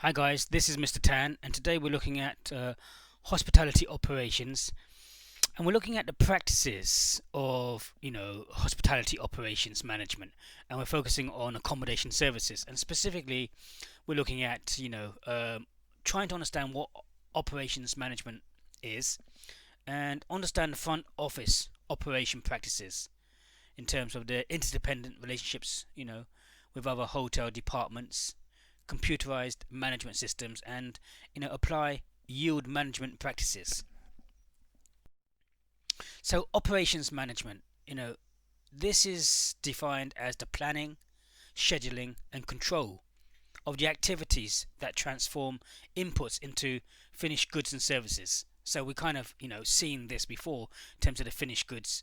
Hi guys, this is Mr. Tan, and today we're looking at hospitality operations, and we're looking at the practices of hospitality operations management, and we're focusing on accommodation services, and specifically we're looking at trying to understand what operations management is, and understand the front office operation practices in terms of the interdependent relationships with other hotel departments, computerized management systems, and apply yield management practices. So operations management, this is defined as the planning, scheduling, and control of the activities that transform inputs into finished goods and services. So we kind of seen this before in terms of the finished goods.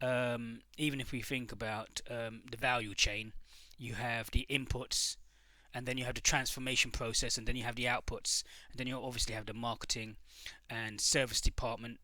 Even if we think about the value chain, you have the inputs, and then you have the transformation process, and then you have the outputs, and then you obviously have the marketing and service department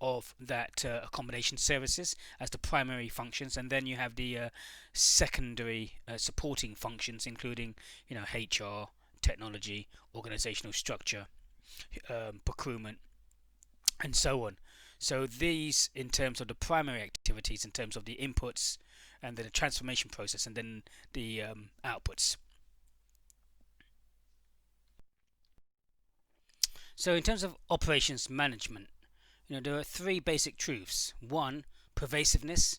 of that accommodation services as the primary functions, and then you have the secondary supporting functions, including HR, technology, organizational structure, procurement, and so on. So these, in terms of the primary activities, in terms of the inputs, and then the transformation process, and then the outputs. So in terms of operations management, there are three basic truths. One, pervasiveness.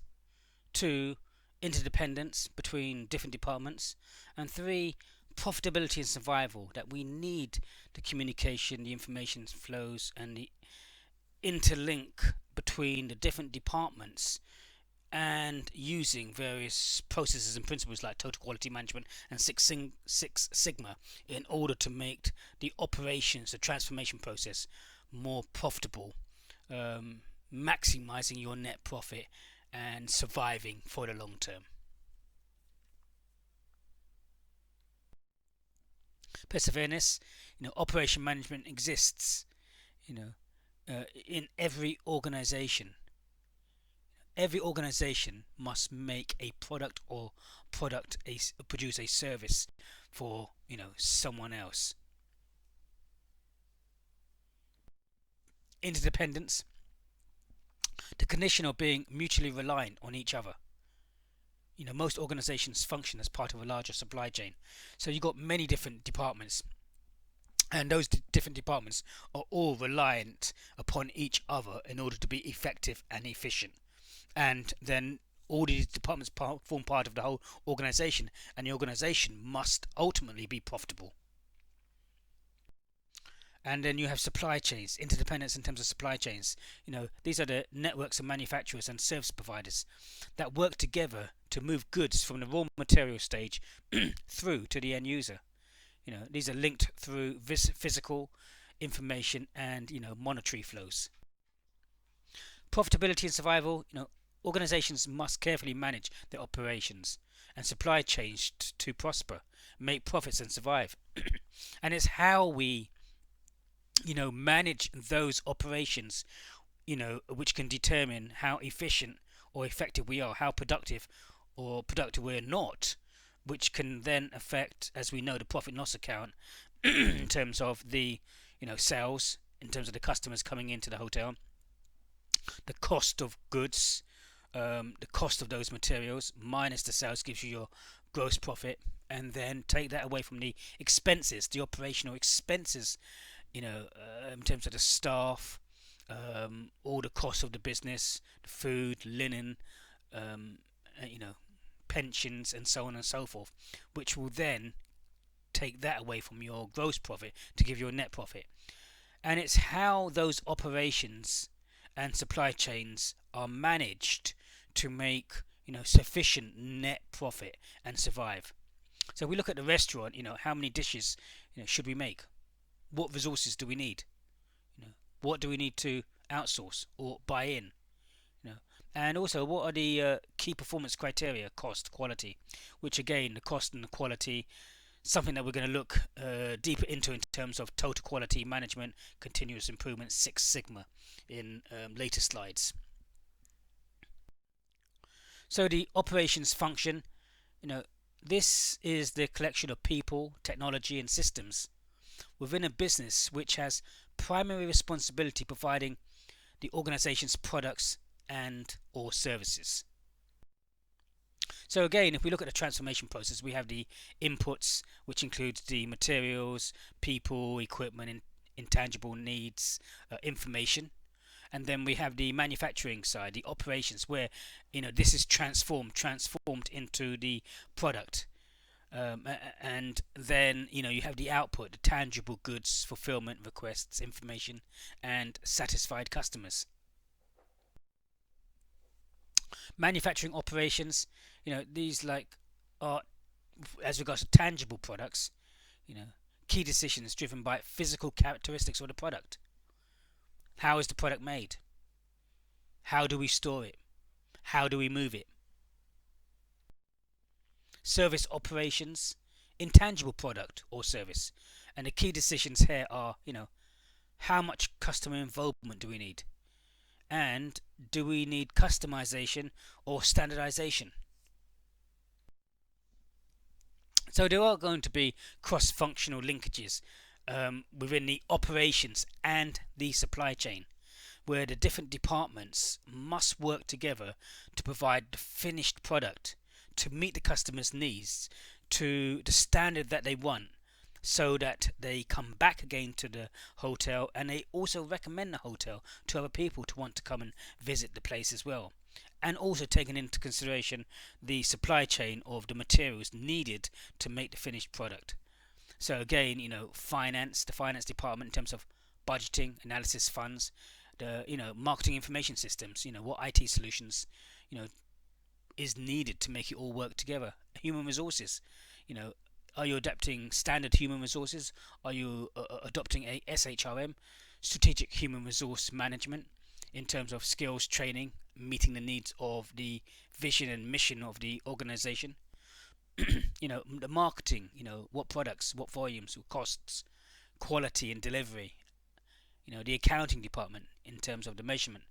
Two, interdependence between different departments. And three, profitability and survival. That we need the communication, the information flows, and the interlink between the different departments, and using various processes and principles like total quality management and Six Sigma in order to make the operations, the transformation process, more profitable, maximizing your net profit and surviving for the long term. Perseverance, operation management exists, in every organization. Every organization must make a product, or produce a service for someone else. Interdependence, the condition of being mutually reliant on each other. Most organizations function as part of a larger supply chain, so you've got many different departments, and those different departments are all reliant upon each other in order to be effective and efficient. And then all these departments form part of the whole organization, and the organization must ultimately be profitable. And then you have supply chains, interdependence in terms of supply chains. These are the networks of manufacturers and service providers that work together to move goods from the raw material stage through to the end user. These are linked through physical information and monetary flows. Profitability and survival. Organizations must carefully manage their operations and supply chains to prosper, make profits, and survive. And it's how we manage those operations, which can determine how efficient or effective we are, how productive or productive we're not, which can then affect, as we know, the profit and loss account in terms of the sales, in terms of the customers coming into the hotel, the cost of goods, the cost of those materials minus the sales gives you your gross profit, and then take that away from the expenses, the operational expenses, in terms of the staff, all the costs of the business, the food, linen, pensions, and so on and so forth, which will then take that away from your gross profit to give you a net profit. And it's how those operations and supply chains are managed to make sufficient net profit and survive. So we look at the restaurant, how many dishes should we make? What resources do we need? What do we need to outsource or buy in? And also, what are the key performance criteria? Cost, quality, which again, the cost and the quality, something that we're going to look deeper into in terms of total quality management, continuous improvement, Six Sigma in later slides. So the operations function, this is the collection of people, technology, and systems within a business which has primary responsibility providing the organization's products and or services. So again, if we look at the transformation process, we have the inputs, which includes the materials, people, equipment, intangible needs, information. And then we have the manufacturing side, the operations, where this is transformed into the product. And then you have the output, the tangible goods, fulfillment, requests, information, and satisfied customers. Manufacturing operations, these are, as regards to tangible products, key decisions driven by physical characteristics of the product. How is the product made? How do we store it? How do we move it? Service operations, intangible product or service. And the key decisions here are, how much customer involvement do we need? And do we need customization or standardization? So there are going to be cross-functional linkages within the operations and the supply chain, where the different departments must work together to provide the finished product to meet the customer's needs to the standard that they want, so that they come back again to the hotel, and they also recommend the hotel to other people to want to come and visit the place as well. And also taking into consideration the supply chain of the materials needed to make the finished product. So again, the finance department in terms of budgeting, analysis, funds, the marketing information systems, what IT solutions is needed to make it all work together. Human resources, are you adapting standard human resources? Are you adopting a SHRM, strategic human resource management, in terms of skills training, meeting the needs of the vision and mission of the organization? The marketing, what products, what volumes, what costs, quality and delivery. The accounting department in terms of the measurement,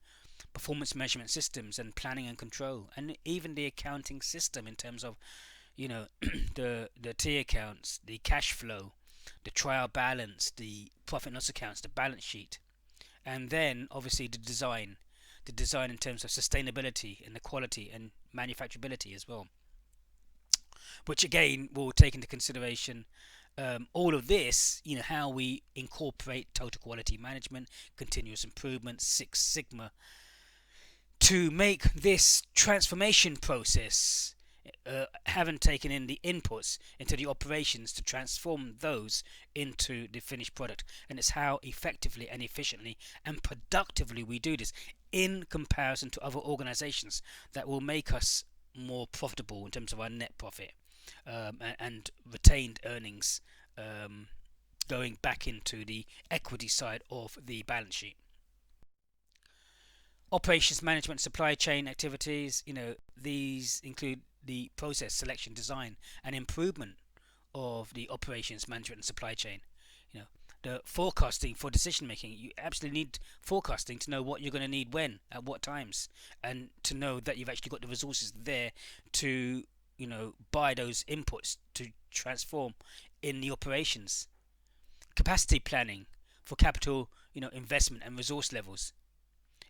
performance measurement systems and planning and control, and even the accounting system in terms of the T accounts, the cash flow, the trial balance, the profit and loss accounts, the balance sheet. And then obviously the design in terms of sustainability and the quality and manufacturability as well, which again will take into consideration all of this, how we incorporate total quality management, continuous improvement, Six Sigma, to make this transformation process, having taken in the inputs into the operations to transform those into the finished product. And it's how effectively and efficiently and productively we do this in comparison to other organizations that will make us more profitable in terms of our net profit and retained earnings going back into the equity side of the balance sheet. Operations management, supply chain activities, these include the process, selection, design and improvement of the operations management and supply chain. The forecasting for decision making. You absolutely need forecasting to know what you're going to need when, at what times, and to know that you've actually got the resources there to buy those inputs to transform in the operations. Capacity planning for capital investment and resource levels.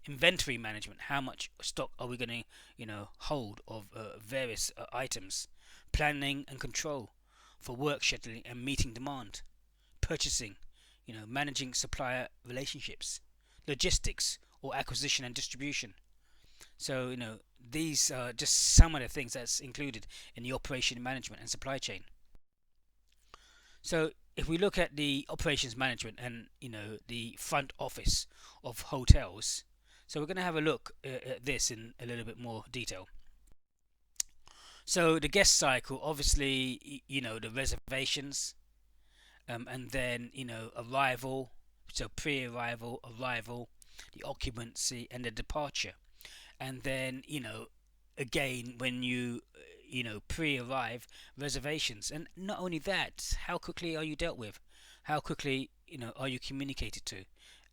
Inventory management, how much stock are we going to hold of various items. Planning and control for work scheduling and meeting demand. Purchasing, managing supplier relationships. Logistics or acquisition and distribution. So these are just some of the things that's included in the operation management and supply chain. So if we look at the operations management and the front office of hotels, so we're going to have a look at this in a little bit more detail. So the guest cycle, obviously, the reservations, and then arrival, so pre-arrival, arrival, the occupancy and the departure. And then again when you pre-arrive, reservations. And not only that, how quickly are you dealt with, how quickly are you communicated to,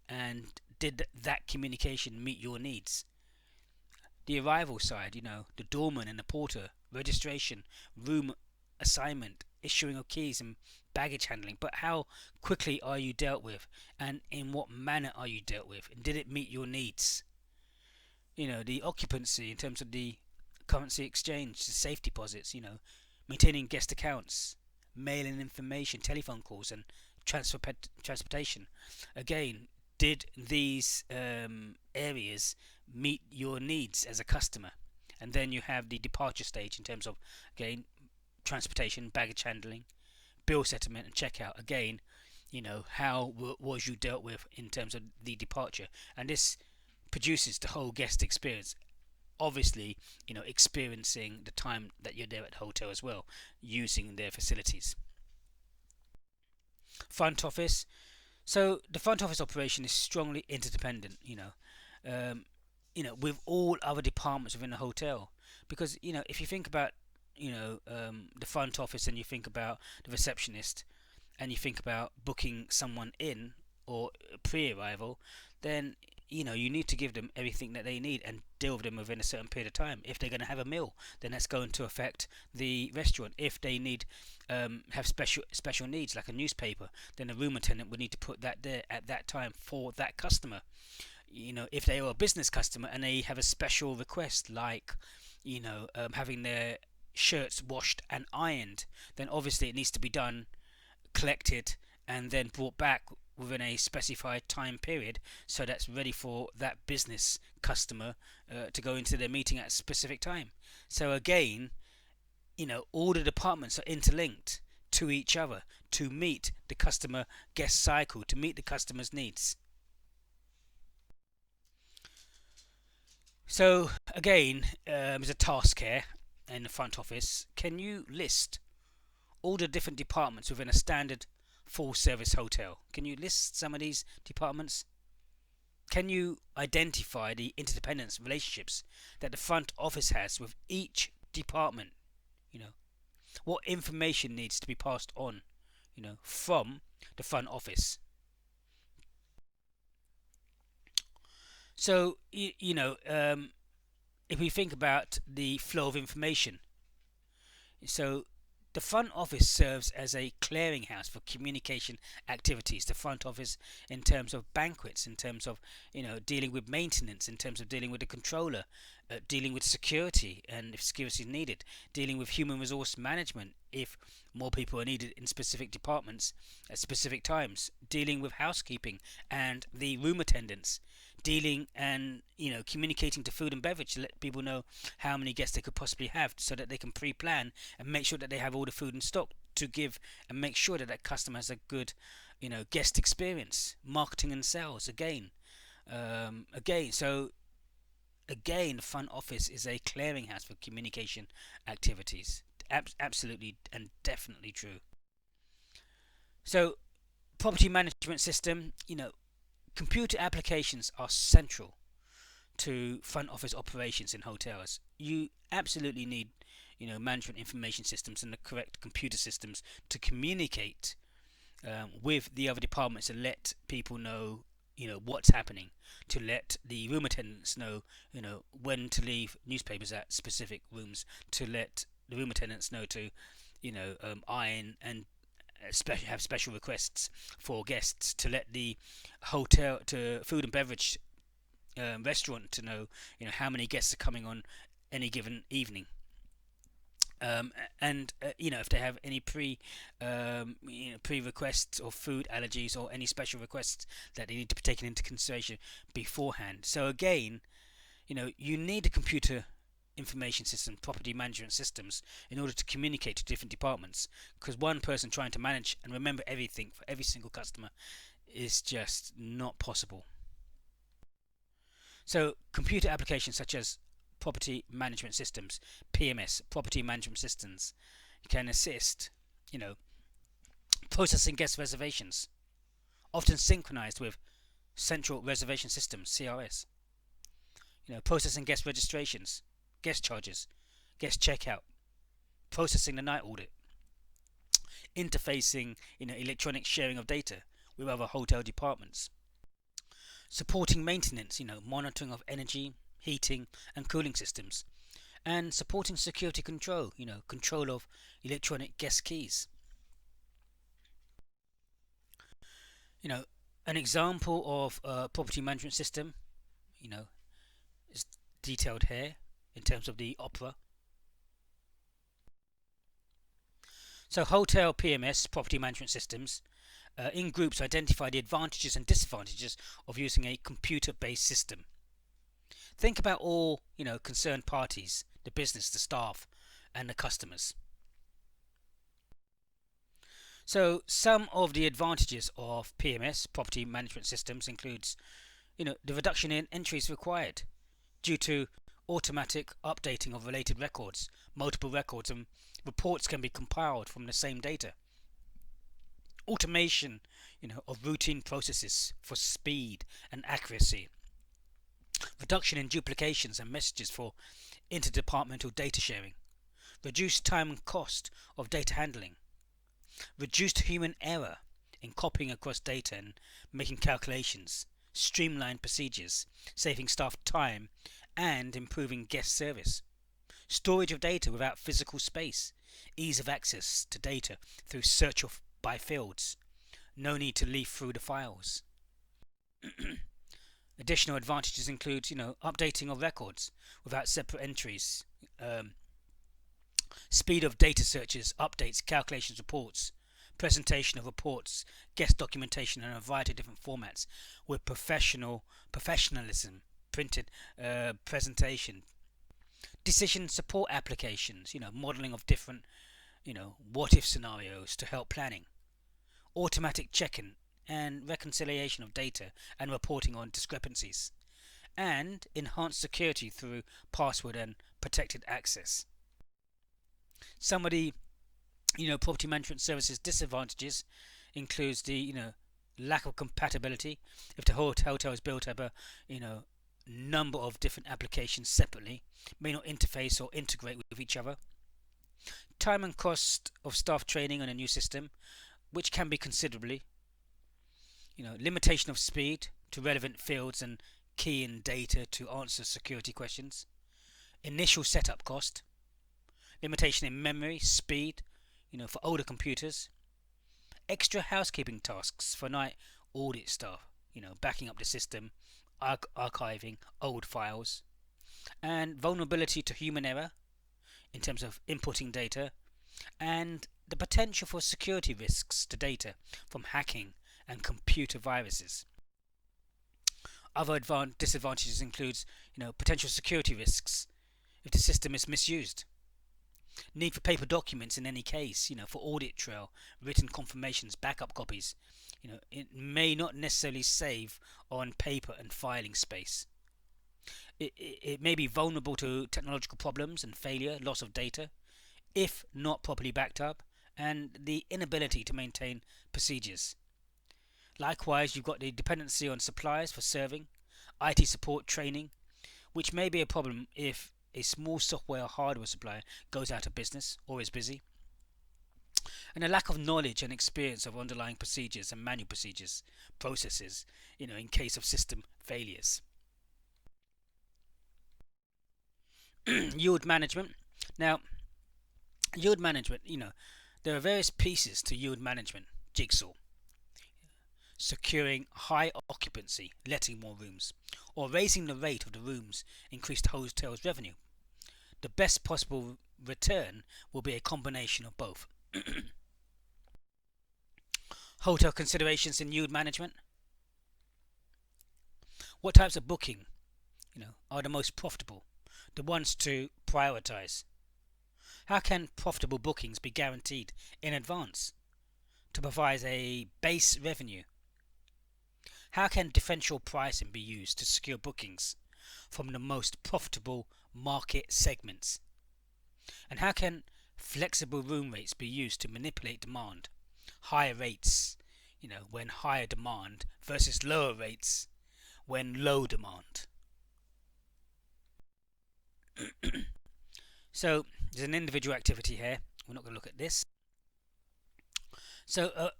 and did that communication meet your needs? The arrival side, the doorman and the porter, registration, room assignment, issuing of keys and baggage handling, but how quickly are you dealt with, and in what manner are you dealt with, and did it meet your needs? The occupancy in terms of the currency exchange, the safe deposits, maintaining guest accounts, mailing information, telephone calls, and transportation. Again, did these areas meet your needs as a customer? And then you have the departure stage in terms of, again, transportation, baggage handling, bill settlement, and checkout. Again, how was you dealt with in terms of the departure? And this produces the whole guest experience. Obviously, experiencing the time that you're there at the hotel as well, using their facilities. Front office. So the front office operation is strongly interdependent. Um, with all other departments within the hotel, because if you think about the front office, and you think about the receptionist, and you think about booking someone in or pre-arrival, then you need to give them everything that they need and deal with them within a certain period of time. If they're going to have a meal, then that's going to affect the restaurant. If they need have special needs like a newspaper, then the room attendant would need to put that there at that time for that customer. If they are a business customer and they have a special request like having their shirts washed and ironed, then obviously it needs to be done, collected, and then brought back within a specified time period, so that's ready for that business customer to go into their meeting at a specific time. So again, all the departments are interlinked to each other to meet the customer guest cycle, to meet the customer's needs. So again, there's a task here in the front office. Can you list all the different departments within a standard full service hotel? Can you list some of these departments? Can you identify the interdependence relationships that the front office has with each department? What information needs to be passed on, from the front office? So, if we think about the flow of information, so the front office serves as a clearinghouse for communication activities. The front office, in terms of banquets, in terms of dealing with maintenance, in terms of dealing with the controller, dealing with security, and if security is needed, dealing with human resource management if more people are needed in specific departments at specific times, dealing with housekeeping and the room attendants, dealing and communicating to food and beverage to let people know how many guests they could possibly have, so that they can pre-plan and make sure that they have all the food in stock to give, and make sure that that customer has a good guest experience. Marketing and sales again. Again, the front office is a clearinghouse for communication activities. Absolutely and definitely true. So property management system, computer applications are central to front office operations in hotels. You absolutely need, management information systems and the correct computer systems to communicate with the other departments and let people know, what's happening. To let the room attendants know, when to leave newspapers at specific rooms. To let the room attendants know to, iron and have special requests for guests. To let the hotel, to food and beverage restaurant to know, how many guests are coming on any given evening. And if they have any pre requests or food allergies or any special requests that they need to be taken into consideration beforehand. So again, you need a computer information system, property management systems, in order to communicate to different departments, because one person trying to manage and remember everything for every single customer is just not possible. So computer applications such as property management systems, PMS, property management systems, can assist, processing guest reservations, often synchronized with central reservation systems, CRS. Processing guest registrations, guest charges, guest checkout, processing the night audit, interfacing, electronic sharing of data with other hotel departments, supporting maintenance, monitoring of energy, heating and cooling systems, and supporting security control, control of electronic guest keys. You know, an example of a property management system, you know, is detailed here in terms of the opera. So hotel PMS, property management systems, in groups identify the advantages and disadvantages of using a computer-based system. Think about all, concerned parties, the business, the staff, and the customers. So some of the advantages of PMS, property management systems, includes, the reduction in entries required due to automatic updating of related records. Multiple records and reports can be compiled from the same data. Automation, of routine processes for speed and accuracy. Reduction in duplications and messages for interdepartmental data sharing. Reduced time and cost of data handling. Reduced human error in copying across data and making calculations. Streamlined procedures, saving staff time and improving guest service. Storage of data without physical space. Ease of access to data through search by fields. No need to leaf through the files. Additional advantages include, updating of records without separate entries, speed of data searches, updates, calculations, reports, presentation of reports, guest documentation in a variety of different formats with professionalism, printed presentation, decision support applications, modeling of different, what if scenarios to help planning, automatic check-in and reconciliation of data and reporting on discrepancies, and enhanced security through password and protected access. Some of the property management services disadvantages includes the lack of compatibility. If the hotel is built up a number of different applications separately, may not interface or integrate with each other. Time and cost of staff training on a new system, which can be considerably. Limitation of speed to relevant fields and key in data to answer security questions. Initial setup cost. Limitation in memory, speed, for older computers. Extra housekeeping tasks for night audit staff, backing up the system, archiving old files. And vulnerability to human error in terms of inputting data. And the potential for security risks to data from hacking and computer viruses. Other disadvantages includes, potential security risks if the system is misused. Need for paper documents in any case, for audit trail, written confirmations, backup copies. It may not necessarily save on paper and filing space. It may be vulnerable to technological problems and failure, loss of data, if not properly backed up, and the inability to maintain procedures. Likewise, you've got the dependency on suppliers for serving, IT support training, which may be a problem if a small software or hardware supplier goes out of business or is busy. And a lack of knowledge and experience of underlying procedures and manual procedures, processes, in case of system failures. Yield management. Now, yield management, there are various pieces to yield management jigsaw. Securing high occupancy, letting more rooms, or raising the rate of the rooms increased hotels' revenue. The best possible return will be a combination of both. Hotel considerations in yield management. What types of booking, are the most profitable? The ones to prioritize. How can profitable bookings be guaranteed in advance to provide a base revenue? How can differential pricing be used to secure bookings from the most profitable market segments? And how can flexible room rates be used to manipulate demand? Higher rates, when higher demand versus lower rates when low demand. So there's an individual activity here. We're not going to look at this. So,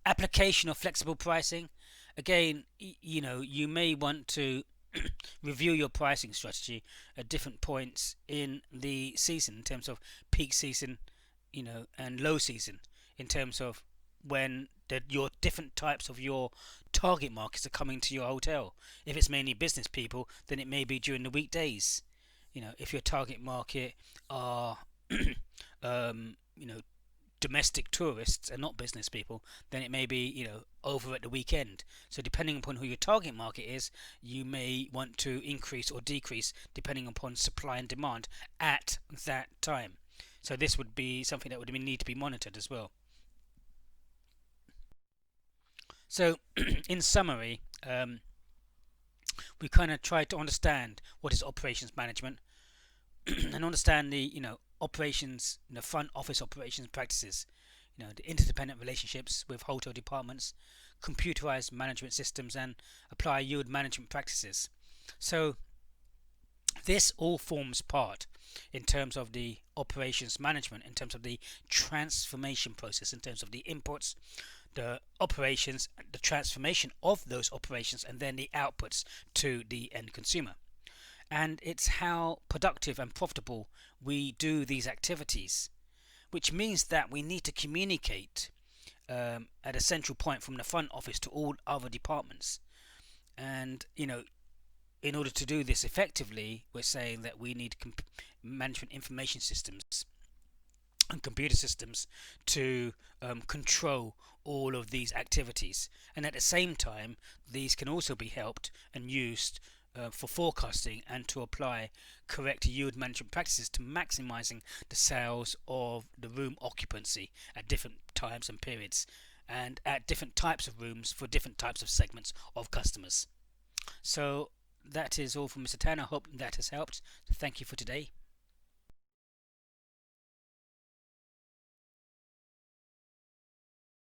application of flexible pricing. Again, you may want to review your pricing strategy at different points in the season in terms of peak season, and low season in terms of when that your different types of your target markets are coming to your hotel. If it's mainly business people, then it may be during the weekdays. If your target market are you know domestic tourists and not business people, then it may be over at the weekend. So depending upon who your target market is, you may want to increase or decrease depending upon supply and demand at that time. So this would be something that would need to be monitored as well. So in summary, we kind of tried to understand what is operations management and understand the operations, front office operations practices, the interdependent relationships with hotel departments, computerized management systems, and apply yield management practices. So this all forms part in terms of the operations management, in terms of the transformation process, in terms of the inputs, the operations, the transformation of those operations, and then the outputs to the end consumer. And it's how productive and profitable we do these activities, which means that we need to communicate at a central point from the front office to all other departments. And in order to do this effectively, we're saying that we need management information systems and computer systems to control all of these activities. And at the same time, these can also be helped and used for forecasting and to apply correct yield management practices to maximizing the sales of the room occupancy at different times and periods, and at different types of rooms for different types of segments of customers. So that is all from Mr. Tan. I hope that has helped. Thank you for today.